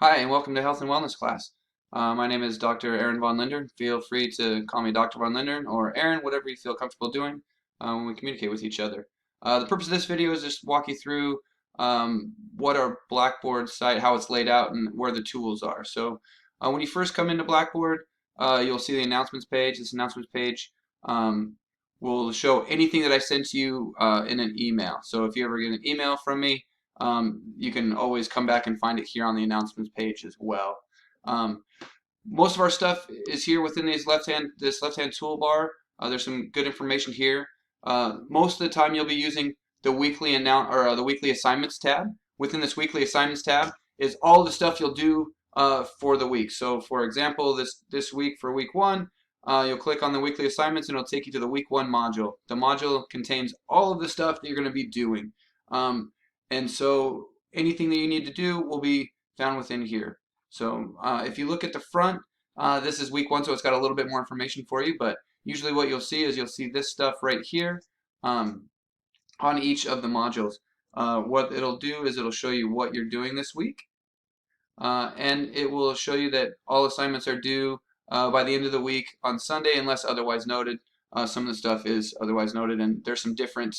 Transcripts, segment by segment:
Hi, and welcome to Health and Wellness class. My name is Dr. Aaron Von Linder. Feel free to call me Dr. Von Linder or Aaron, whatever you feel comfortable doing when we communicate with each other. The purpose of this video is just walk you through what our Blackboard site, how it's laid out, and where the tools are. So when you first come into Blackboard, you'll see the announcements page. This announcements page will show anything that I sent to you in an email. So if you ever get an email from me, you can always come back and find it here on the announcements page as well. Most of our stuff is here within this left-hand toolbar. There's some good information here. Most of the time you'll be using the weekly the weekly assignments tab. Within this weekly assignments tab is all the stuff you'll do for the week. So for example, this week for week 1, you'll click on the weekly assignments and it'll take you to the week 1 module. The module contains all of the stuff that you're going to be doing. And so anything that you need to do will be found within here. So if you look at the front, this is week 1, so it's got a little bit more information for you, but usually what you'll see is you'll see this stuff right here on each of the modules. What it'll do is it'll show you what you're doing this week, and it will show you that all assignments are due by the end of the week on Sunday unless otherwise noted. Some of the stuff is otherwise noted, and there's some different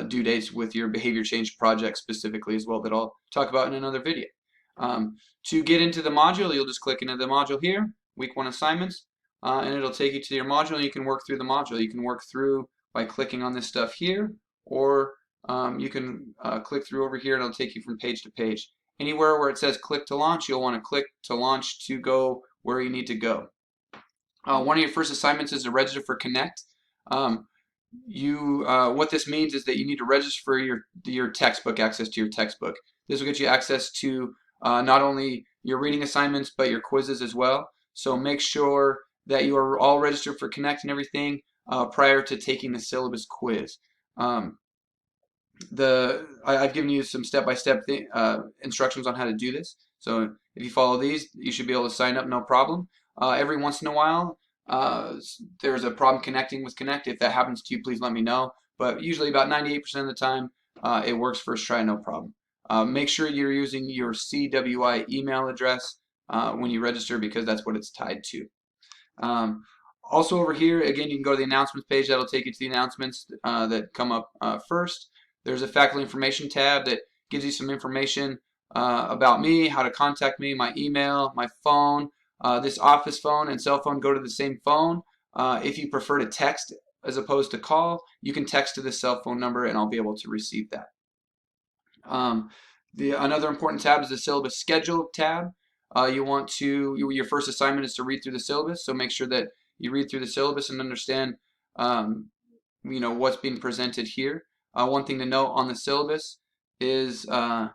due dates with your behavior change project specifically as well that I'll talk about in another video. To get into the module, you'll just click into the module here, week 1 assignments, and it'll take you to your module and you can work through the module. You can work through by clicking on this stuff here, or you can click through over here and it'll take you from page to page. Anywhere where it says click to launch, you'll want to click to launch to go where you need to go. One of your first assignments is to register for Connect. What this means is that you need to register for your textbook, access to your textbook. This will get you access to not only your reading assignments but your quizzes as well. So make sure that you are all registered for Connect and everything prior to taking the syllabus quiz. I've given you some step-by-step instructions on how to do this. So if you follow these, you should be able to sign up no problem. Every once in a while, there's a problem connecting with Connect. If that happens to you, please let me know. But usually about 98% of the time, it works first try, no problem. Make sure you're using your CWI email address when you register because that's what it's tied to. Also over here, again, you can go to the announcements page. That'll take you to the announcements that come up first. There's a faculty information tab that gives you some information about me, how to contact me, my email, my phone. This office phone and cell phone go to the same phone. If you prefer to text as opposed to call, you can text to this cell phone number and I'll be able to receive that. Another important tab is the syllabus schedule tab. Your first assignment is to read through the syllabus, so make sure that you read through the syllabus and understand what's being presented here. One thing to note on the syllabus is that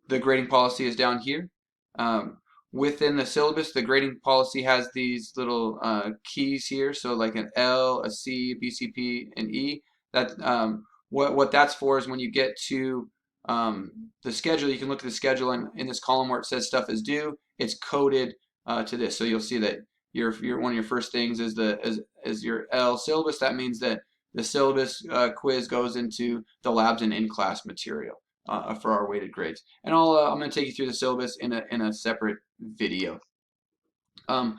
the grading policy is down here. Within the syllabus, the grading policy has these little keys here, so like an L, a C, B, C, P, and E. What that's for is when you get to the schedule, you can look at the schedule, and in this column where it says stuff is due, it's coded to this. So you'll see that one of your first things is your L syllabus. That means that the syllabus quiz goes into the labs and in-class material for our weighted grades. And I'm going to take you through the syllabus in a separate video. Some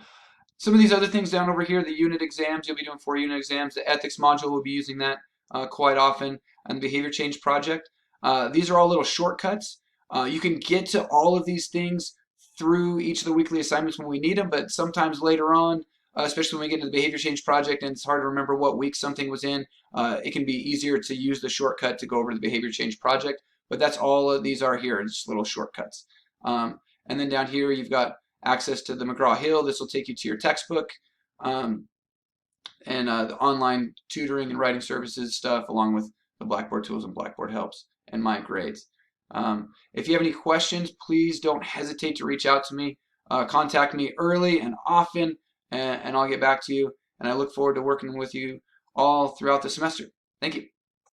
of these other things down over here, the unit exams, you'll be doing 4 unit exams. The ethics module, will be using that quite often, and the behavior change project. These are all little shortcuts. You can get to all of these things through each of the weekly assignments when we need them, but sometimes later on, especially when we get into the behavior change project and it's hard to remember what week something was in, it can be easier to use the shortcut to go over to the behavior change project. But that's all of these are here, just little shortcuts. And then down here you've got access to the McGraw-Hill. This will take you to your textbook and the online tutoring and writing services stuff, along with the Blackboard tools and Blackboard helps and my grades. If you have any questions, please don't hesitate to reach out to me. Contact me early and often, and I'll get back to you. And I look forward to working with you all throughout the semester. Thank you.